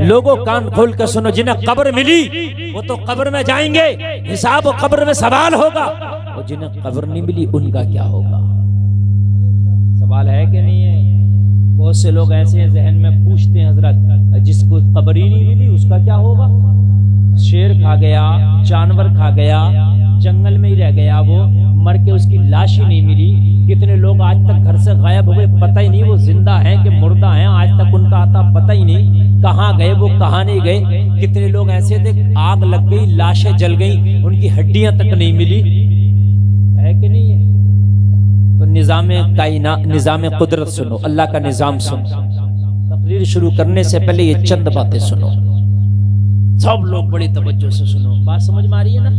लोगों कान खोल कर सुनो, जिन्हें कब्र मिली वो तो कब्र में जाएंगे, हिसाब कब्र में सवाल होगा, और जिन्हें कब्र नहीं मिली उनका क्या होगा? सवाल है कि नहीं है? बहुत से लोग ऐसे हैं जहन में पूछते हैं, हजरत जिसको कब्र ही नहीं मिली उसका क्या होगा? शेर खा गया, जानवर खा गया, जंगल में ही रह गया, वो मर के उसकी लाश ही नहीं मिली। कितने लोग आज तक घर से गायब हुए, पता ही नहीं वो जिंदा हैं कि मुर्दा हैं, आज तक उनका आता पता ही नहीं, कहाँ गए वो, कहाँ नहीं गए। कितने लोग ऐसे थे, आग लग गई, लाशें जल गई, उनकी हड्डियां तक नहीं मिली, है कि नहीं है? तो निजाम कुदरत सुनो, अल्लाह का निजाम सुनो। तकरीर शुरू करने से पहले ये चंद बातें सुनो, सब लोग बड़ी तवज्जो से सुनो। बात समझ में आ रही है ना?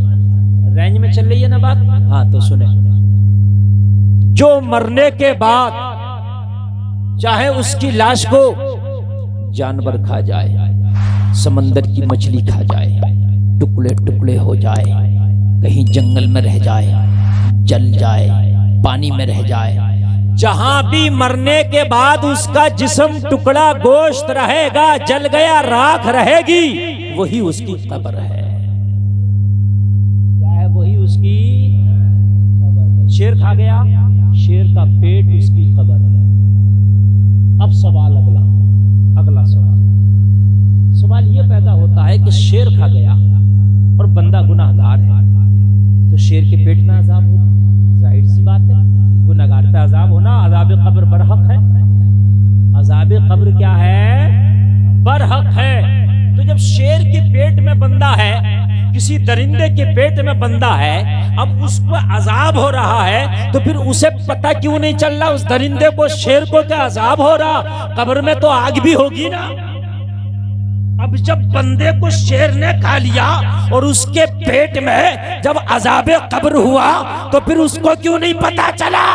रेंज में चल रही है ना बात? हाँ तो सुने। जो मरने के बाद चाहे उसकी लाश को जानवर खा जाए, समंदर की मछली खा जाए, टुकड़े टुकड़े हो जाए, कहीं जंगल में रह जाए, जल जाए, पानी में रह जाए, जहां भी मरने के बाद उसका जिस्म टुकड़ा गोश्त रहेगा, जल गया, राख रहेगी, वही उसकी कब्र है। क्या है? वही उसकी कब्र है। शेर खा गया, शेर का पेट उसकी कब्र है। अब सवाल अगला सवाल ये पैदा होता है कि शेर खा गया और बंदा गुनाहगार है, तो शेर के पेट में अजाब होगा, जाहिर सी बात है। गुनाहगार पे अजाब होना अजाब कब्र बरहक है। अजाब कब्र क्या है? बरहक है। तो जब शेर के पेट में बंदा है, किसी दरिंदे के पेट में बंदा है, अब उसको अजाब हो रहा है, तो फिर उसे पता क्यों नहीं चल रहा उस दरिंदे को, शेर को क्या अजाब हो रहा? कब्र में तो आग भी होगी ना। अब जब बंदे को शेर ने खा लिया और उसके पेट में जब अजाब कब्र हुआ, तो फिर उसको क्यों नहीं पता चला?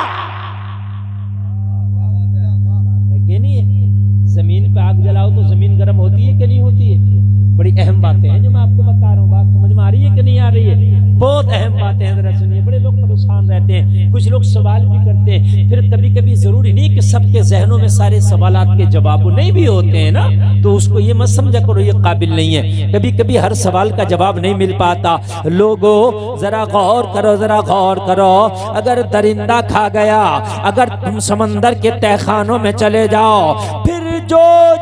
जमीन पे आग जलाओ तो जमीन गर्म होती है कि नहीं होती है? बड़ी अहम बातें हैं जो मैं आपको बता रहा हूँ। बात समझ में आ रही है कि नहीं आ रही है? बहुत अहम बातें हैं, जरा सुनिए। बड़े लोग परेशान रहते हैं, कुछ लोग सवाल भी करते हैं, फिर कभी कभी जरूरी नहीं कि सबके जहनों में सारे सवालात के जवाब नहीं भी होते हैं ना, तो उसको ये मत समझा करो ये काबिल नहीं है। कभी कभी हर सवाल का जवाब नहीं मिल पाता। लोगों जरा गौर करो, जरा गौर करो। अगर दरिंदा खा गया, अगर तुम समंदर के तहखानों में चले जाओ, फिर जो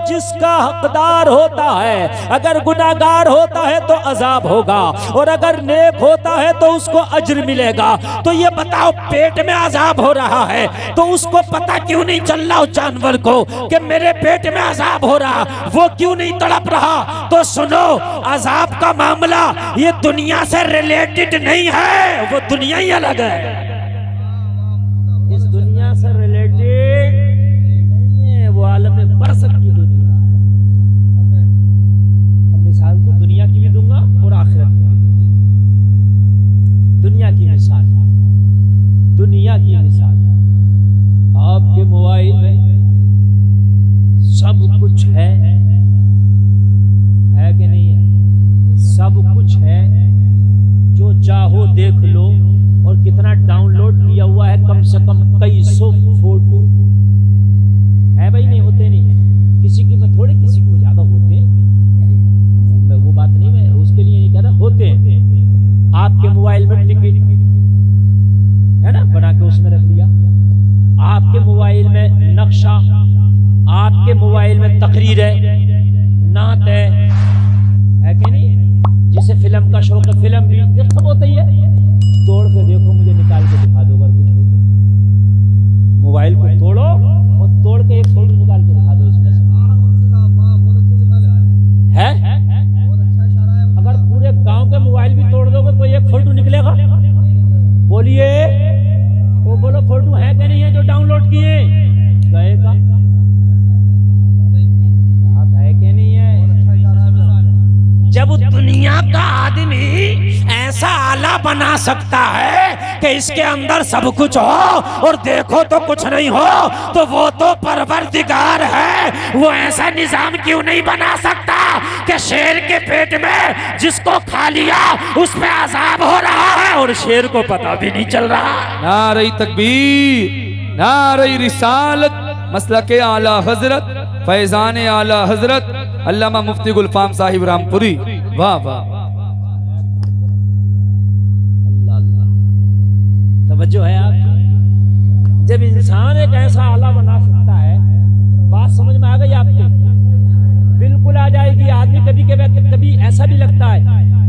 जिसका हकदार होता है, अगर गुनाहगार होता है तो अजाब होगा, और अगर नेक होता है तो उसको अज्र मिलेगा। तो ये बताओ, पेट में अजाब हो रहा है तो उसको पता क्यों नहीं चल रहा उस जानवर को कि मेरे पेट में अजाब हो रहा? वो क्यों नहीं तड़प रहा? तो सुनो, अजाब का मामला ये दुनिया से रिलेटेड नहीं है, वो दुनिया ही अलग है। इस दुनिया से रिलेटेड नहीं है, वो आलम बरसत की दुनिया है। अब मिसाल तो दुनिया की भी दूंगा और आखिरत की भी दूंगा। दुनिया की मिसाल, दुनिया की मिसाल, आपके मोबाइल में सब कुछ है कि नहीं है? सब कुछ है, जो चाहो देख लो, और कितना डाउनलोड किया हुआ है, कम से कम कई सौ फोटो है भाई। नहीं होते नहीं, किसी की में थोड़े, किसी को ज्यादा होते हैं, वो बात नहीं, मैं उसके लिए नहीं कह रहा, होते हैं। आपके मोबाइल में टिकट है ना, बना के उसमें रख लिया। आपके मोबाइल में नक्शा, आपके मोबाइल में तकरीर है, नात है कि नहीं? जिसे फिल्म का शौक है, फिल्म भी सब होता ही है। तोड़ के देखो, मुझे निकाल के दिखा दो अगर कुछ हो तो। मोबाइल को तोड़ो और तोड़ के एक फोटो निकाल के दिखा दो इसमें से। है? अगर पूरे गांव के मोबाइल भी तोड़ दोगे तो एक फोटो निकलेगा? बोलिए, वो बोलो फोटो है कि नहीं है जो डाउनलोड किए गए का? बात है कि नहीं है? जब दुनिया का आदमी ऐसा आला बना सकता है कि इसके अंदर सब कुछ हो और देखो तो कुछ नहीं हो, तो वो तो परवरदिगार है। वो ऐसा निजाम क्यों नहीं बना सकता कि शेर के पेट में जिसको खा लिया उस पे अजाब हो रहा है और शेर को पता भी नहीं चल रहा? नारे तकबीर, नारे रिसालत, मसलके आला हजरत, फैजान आला हजरत अल्लामा मुफ्ती गुलफाम साहिब रामपुरी। वाह वाह, अल्लाह अल्लाह। तवज्जो है आप, जब इंसान एक ऐसा आला बना सकता है, बात समझ में आ गई आपके? बिल्कुल आ जाएगी। आदमी कभी ऐसा भी लगता है,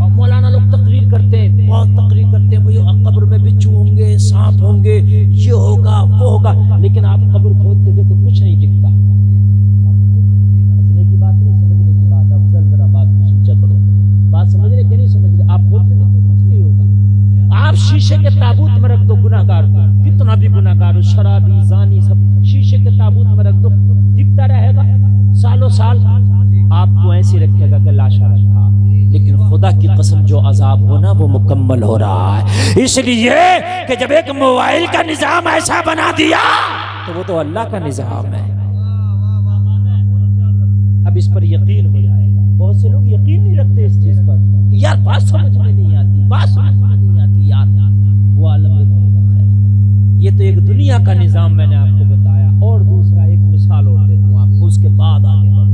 और मौलाना लोग तकरीर करते हैं, बहुत तकरीर करते हैं, भाई कब्र में बिच्छू होंगे, सांप होंगे, ये होगा वो होगा, लेकिन आप कब्र खोद के देखो कुछ नहीं दिखता। समझने की बात नहीं, समझने की बात, अफजल जरा बात को समझा करो। बात समझ रहे कि नहीं समझ रहे? आप खोद के देखो कुछ नहीं होगा। आप शीशे के ताबूत में रख दो गुनाहगार को, कितना भी गुनाहगार हो, शराबी, जानी, सब शीशे के ताबूत में रख दो, दिखता रहेगा सालों साल। आपको ऐसे रखेगा कि लाशा रखा, लेकिन खुदा की कसम जो अजाब होना वो मुकम्मल हो रहा है। इसलिए कि जब एक मोबाइल का निजाम ऐसा बना दिया तो वो तो अल्लाह का निजाम है। अब इस पर यकीन हो जाएगा। बहुत से लोग यकीन नहीं रखते इस चीज पर, यार बात समझ में नहीं आती, बात समझ में नहीं आती यार, वो आलम है। ये तो एक दुनिया का निजाम मैंने आपको बताया, और दूसरा एक मिसाल और देता हूं आपको, उसके बाद आगे बढ़ो।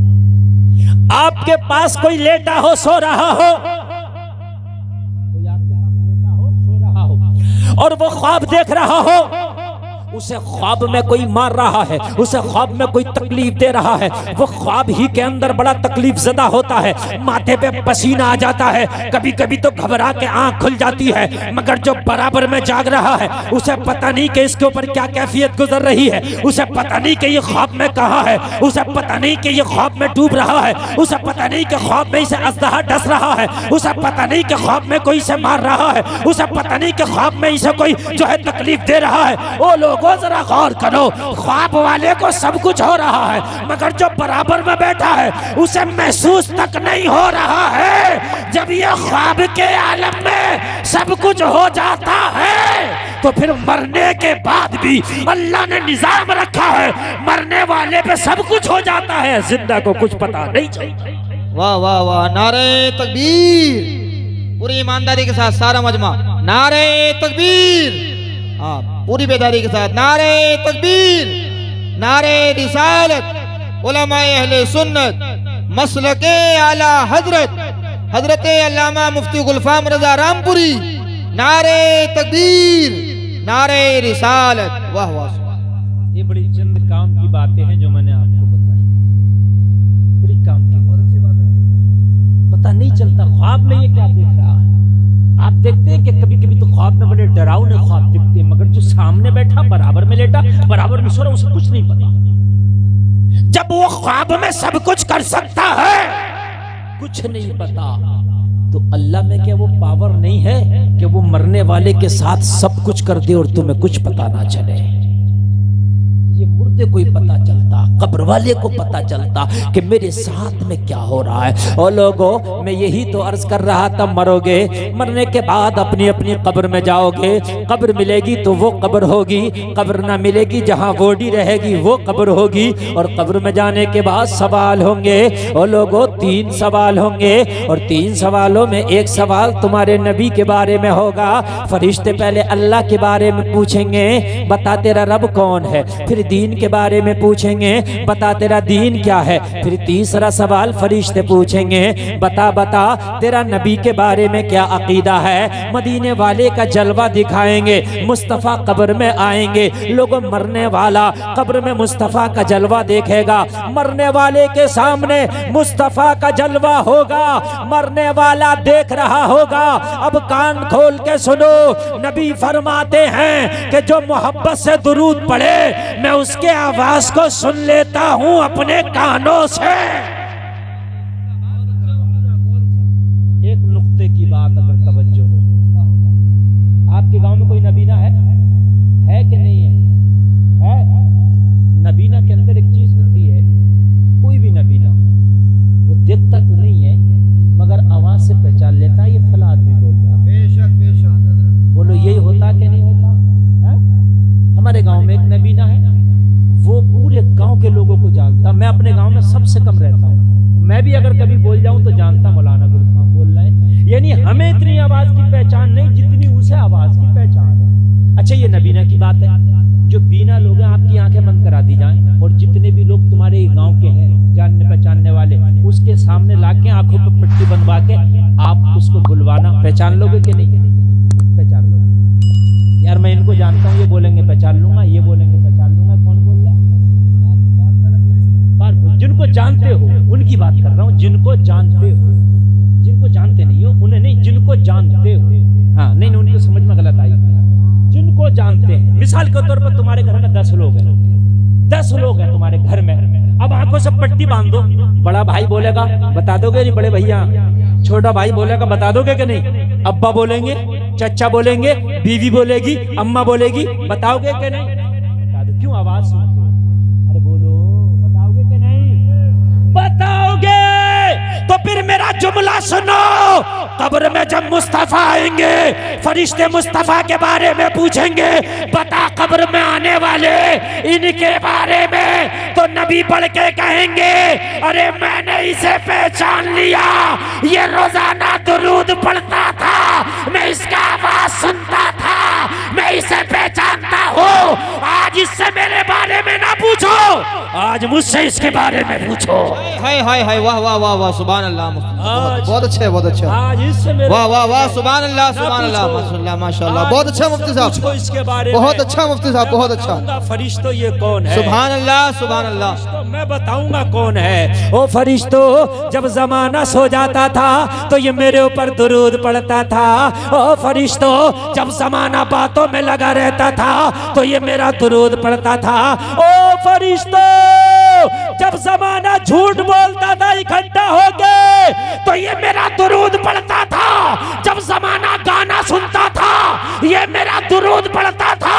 आपके पास कोई लेटा हो, सो रहा हो, कोई आपके पास लेटा हो, सो रहा हो, और वो ख्वाब देख रहा हो, उसे ख्वाब में कोई मार रहा है, उसे ख्वाब में कोई तकलीफ दे रहा है, वो ख्वाब ही के अंदर बड़ा तकलीफ ज़दा होता है, माथे पे पसीना आ जाता है, कभी कभी तो घबरा के आंख खुल जाती है, मगर जो बराबर में जाग रहा है उसे पता नहीं कि इसके ऊपर क्या कैफियत गुजर रही है, उसे पता नहीं कि ये ख्वाब में कहाँ है, उसे पता नहीं कि ये ख्वाब में डूब रहा है, उसे पता नहीं कि ख्वाब में इसे अज़दहा डस रहा है, उसे पता नहीं कि ख्वाब में कोई इसे मार रहा है, उसे पता नहीं कि ख्वाब में इसे कोई जो है तकलीफ दे रहा है। ओ लोगों जरा गौर करो, ख्वाब वाले को सब कुछ हो रहा है, मगर जो बराबर में बैठा है उसे महसूस तक नहीं हो रहा है। जब ये ख्वाब के आलम में सब कुछ हो जाता है तो फिर मरने के बाद भी अल्लाह ने निजाम रखा है, मरने वाले पे सब कुछ हो जाता है, जिंदा को कुछ पता नहीं चलता। वाह वाह वाह, नारे तकबीर, पूरी ईमानदारी के साथ सारा मजमा नारे तकबीर, हाँ पूरी बेदारी के साथ नारे तकबीर, नारे रिसालत, उलमाए अहले सुन्नत, मसलके आला हजरत हजरत अल्लामा मुफ्ती गुलफाम रजा रामपुरी, नारे तकबीर, नारे रिसालत। वाह वाह, ये बड़ी चंद काम की बातें हैं जो मैंने आपको बताई, बड़ी काम की बात, पता नहीं चलता ख्वाब में ये क्या देख रहा है। आप देखते हैं कि कभी कभी तो ख्वाब में बड़े डरावने ख्वाब दिखते हैं, मगर जो सामने बैठा बराबर में लेटा बराबर में सो रहा उसे कुछ नहीं पता। जब वो ख्वाब में सब कुछ कर सकता है, कुछ नहीं पता, तो अल्लाह में क्या वो पावर नहीं है कि वो मरने वाले के साथ सब कुछ कर दे और तुम्हें कुछ पता ना चले? ये मुर्दे को ही पता चलता, कब्र वाले को पता चलता कि मेरे साथ में क्या हो रहा है। और लोगों, मैं यही तो अर्ज कर रहा था, मरोगे, मरने के बाद अपनी अपनी कब्र में जाओगे, कब्र मिलेगी तो वो कब्र होगी, कब्र ना मिलेगी जहां बॉडी रहेगी वो कब्र होगी, और कब्र में जाने के बाद सवाल होंगे। और लोगों, 3 सवाल होंगे, और 3 सवालों में एक सवाल तुम्हारे नबी के बारे में होगा। फरिश्ते पहले अल्लाह के बारे में पूछेंगे, बता तेरा रब कौन है, फिर दीन के बारे में पूछेंगे, बता तेरा दीन क्या है, फिर तीसरा सवाल फरिश्ते पूछेंगे, बता बता तेरा नबी के बारे में क्या अकीदा है। मदीने वाले का जलवा दिखाएंगे, मुस्तफ़ा कब्र में आएंगे। लोगों, मरने वाला कब्र में मुस्तफ़ा का जलवा देखेगा, मरने वाले के सामने मुस्तफ़ा का जलवा होगा, मरने वाला देख रहा होगा। अब कान खोल के सुनो, नबी फरमाते हैं कि जो मोहब्बत से दुरूद पढ़े मैं उसके आवाज को सुन लेता हूं अपने कानों से। एक नुक्ते की बात अगर तवज्जो हो, आपके गांव में कोई नबीना है कि नहीं है? नबीना के अंदर एक चीज होती है, कोई भी नबीना वो देखता तो नहीं है मगर आवाज से पहचान लेता है, ये फला आदमी बोल रहा। बेशक बेशक, बोलो यही होता कि नहीं होता है? हमारे गांव में एक नबीना है, वो पूरे गांव के लोगों को जानता। मैं अपने गांव में सबसे कम रहता हूँ, मैं भी अगर कभी बोल जाऊं तो जानता मौलाना गुलफाम बोल रहे हैं। यानी हमें इतनी आवाज की पहचान नहीं जितनी उसे आवाज की पहचान है। अच्छा, ये नबीना की बात है, जो बीना लोग हैं आपकी आंखें बंद करा दी जाएं और जितने भी लोग तुम्हारे गांव के हैं जानने पहचानने वाले उसके सामने लाके आंखों पर पट्टी बनवा के आप उसको बुलवाना, पहचान लोगे कि नहीं? पहचान लोगे? यार मैं इनको जानता हूँ, ये बोलेंगे पहचान लूंगा, ये बोलेंगे पहचान लूंगा। कौन बोल रहा है? जिनको जानते हो उनकी बात कर रहा हूँ, जिनको जानते हो, जिनको जानते नहीं हो उन्हें नहीं, जिनको जानते हो। हाँ नहीं, उनको समझ में गलत आई। जिनको जानते हैं, मिसाल के तौर पर तुम्हारे घर में 10 लोग हैं, 10 लोग हैं तुम्हारे घर में। अब आंखों से पट्टी बांध दो, बड़ा भाई बोलेगा बता दोगे जी बड़े भैया, छोटा भाई बोलेगा बता दोगे कि नहीं, अब्बा बोलेंगे, चचा बोलेंगे, बीवी बोलेगी, अम्मा बोलेगी, बताओगे कि नहीं? बता दो। क्यों आवाज सुनते हो? अरे बोलो, बताओगे कि नहीं? बताओगे तो फिर मेरा जुमला सुनो। कब्र में जब मुस्तफा आएंगे, फरिश्ते मुस्तफा के बारे में पूछेंगे, बता कब्र में आने वाले इनके बारे में, तो नबी पढ़ के कहेंगे अरे मैंने इसे पहचान लिया, ये रोजाना दुरूद पढ़ता था, मैं इसका आवाज सुनता था, मैं इसे पहचानता हूँ। आज इससे मेरे बारे में ना पूछो, आज मुझसे इसके बारे में पूछो। हाय हाय हाय, वाह वाह वाह वाह, सुभान अल्लाह, बहुत अच्छा, बहुत अच्छा, आज इससे मेरे वाह वाह वाह, सुभान अल्लाह, सुभान अल्लाह, माशाल्लाह माशाल्लाह, बहुत अच्छा मुफ्ती साहब, इसके बारे बहुत अच्छा मुफ्ती साहब, बहुत अच्छा। फरिश्तों ये कौन है? सुभान अल्लाह, सुभान अल्लाह। तो मैं बताऊंगा कौन है। ओ फरिश्तों, जब जमाना सो जाता था तो ये मेरे ऊपर दुरूद पढ़ता था। ओ फरिश्तों, जब जमाना बातों में लगा रहता था तो ये मेरा दुरूद पढ़ता था। ओ फरिश्तों, जब जमाना झूठ बोलता था इकट्ठा होके तो ये मेरा दुरूद पढ़ता था। जब जमाना गाना सुनता था ये मेरा दुरूद पढ़ता था।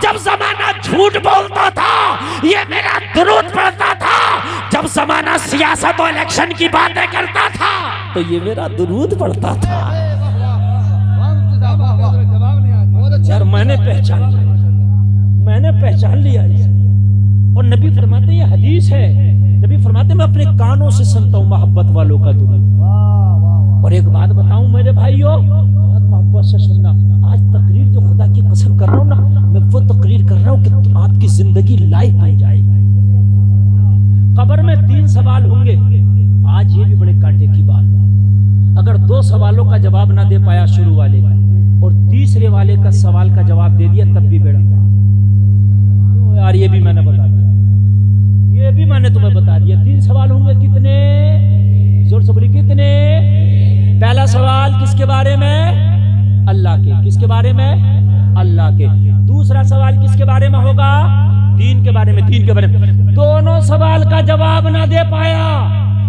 जब जमाना झूठ बोलता था ये मेरा दुरूद पढ़ता था। जब जमाना सियासत और इलेक्शन की बातें करता था तो ये मेरा दुरूद पढ़ता था। यार मैंने पहचान लिया इसे। और नबी फरमाते, ये हदीस है, नबी फरमाते मैं अपने कानों से सुनता हूँ मोहब्बत वालों का दुरूद। और एक बात बताऊं मेरे भाइयों, बहुत मोहब्बत से सुनना। आज तकरीर जो खुदा की कसम कर रहा हूँ ना, मैं वो तकरीर कर रहा हूँ कि आपकी जिंदगी लाइफ बन जाएगी। कब्र में 3 सवाल होंगे। आज ये भी बड़े कांटे की बात, अगर 2 सवालों का जवाब ना दे पाया शुरू वाले का, और तीसरे वाले का सवाल का जवाब दे दिया, तब भी बेड़ा तो यार ये भी मैंने बता दिया, ये भी मैंने तुम्हें बता दिया। 3 सवाल होंगे, कितने? जोर से बोलिए, कितने? पहला सवाल किसके बारे में? अल्लाह के। किसके बारे में? अल्लाह के। दूसरा सवाल किसके बारे में होगा? दीन के बारे में। दीन के बारे में। दोनों सवाल का जवाब ना दे पाया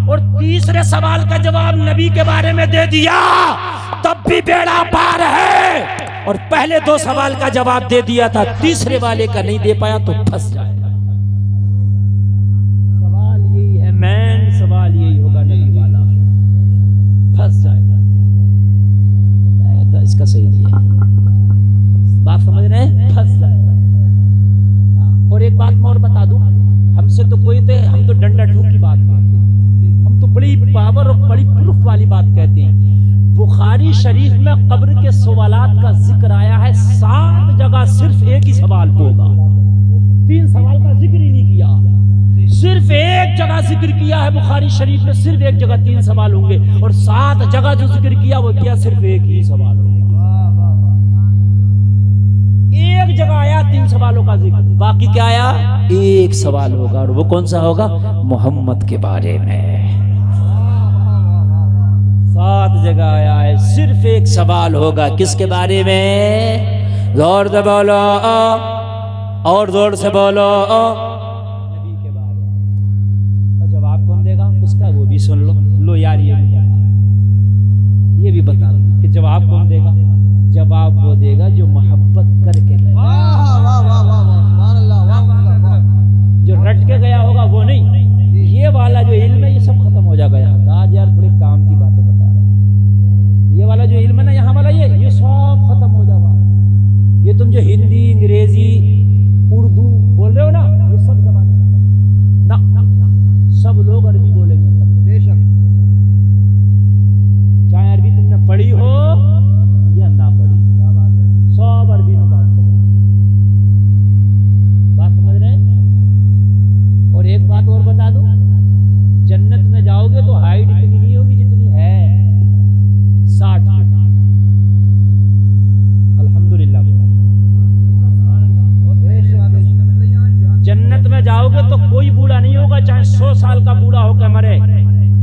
और तीसरे सवाल का जवाब नबी के बारे में दे दिया, तब भी बेड़ा पार है। और पहले 2 सवाल का जवाब दे दिया था, तीसरे वाले का नहीं दे पाया तो फंस जाएगा। सवाल यही है, मैन सवाल यही होगा, नबी वाला फंस जाएगा। तो इसका सही नहीं है, बात समझ रहे हैं? फंस जाएगा। और एक बात मैं और बता दूं, हमसे तो कोई थे, हम तो डंडा ठोक की बात करते हैं, हम तो बड़ी पावर और बड़ी प्रूफ वाली बात कहते हैं। बुखारी शरीफ में कब्र के सवालात का जिक्र आया है 7 जगह, सिर्फ एक ही सवाल होगा। 3 सवाल का जिक्र ही नहीं किया, सिर्फ एक जगह जिक्र किया है बुखारी शरीफ में, सिर्फ एक जगह 3 सवाल होंगे। और 7 जगह जो जिक्र किया वो किया सिर्फ एक ही सवाल होगा। एक जगह आया 3 सवालों का जिक्र, बाकी क्या आया? एक सवाल होगा, और वो कौन सा होगा? मोहम्मद के बारे में। 7 जगह आया है, सिर्फ एक सवाल होगा, किसके बारे में? जोर से बोलो, और जोर से बोलो, नबी के बारे में। और जवाब कौन देगा उसका? वो भी सुन लो यार, ये भी बता दो कि जवाब कौन देगा? जवाब वो देगा जो मोहब्बत करके गया, जो रट के गया होगा वो नहीं। ये वाला जो इल्म है ये सब खत्म हो जाएगा यहाँ। आज यार बड़े काम की बातें बता रहे हैं। ये वाला जो इल्म है ना यहाँ वाला, ये सब खत्म हो जाएगा। ये तुम जो हिंदी, अंग्रेजी, उर्दू बोल रहे हो ना, ये सब जमाने ना, सब लोग अरबी बोलेंगे बेशक, चाहे अरबी तुमने पढ़ी हो या ना पढ़ी, सब अरबी में बात करेंगे। में जाओगे तो कोई बूढ़ा नहीं होगा, चाहे 100 साल का बूढ़ा होकर मरे,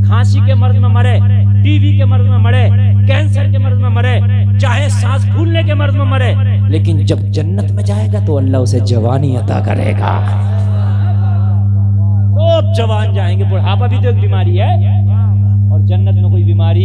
खांसी के मर्ज में मरे, टीबी के मर्ज में मरे, कैंसर के मर्ज में मरे, चाहे सांस फूलने के मर्ज में मरे, लेकिन जब जन्नत में जाएगा तो अल्लाह उसे जवानी अता करेगा। तो जवान जाएंगे। बुढ़ापा भी तो एक बीमारी है, और जन्नत में कोई बीमारी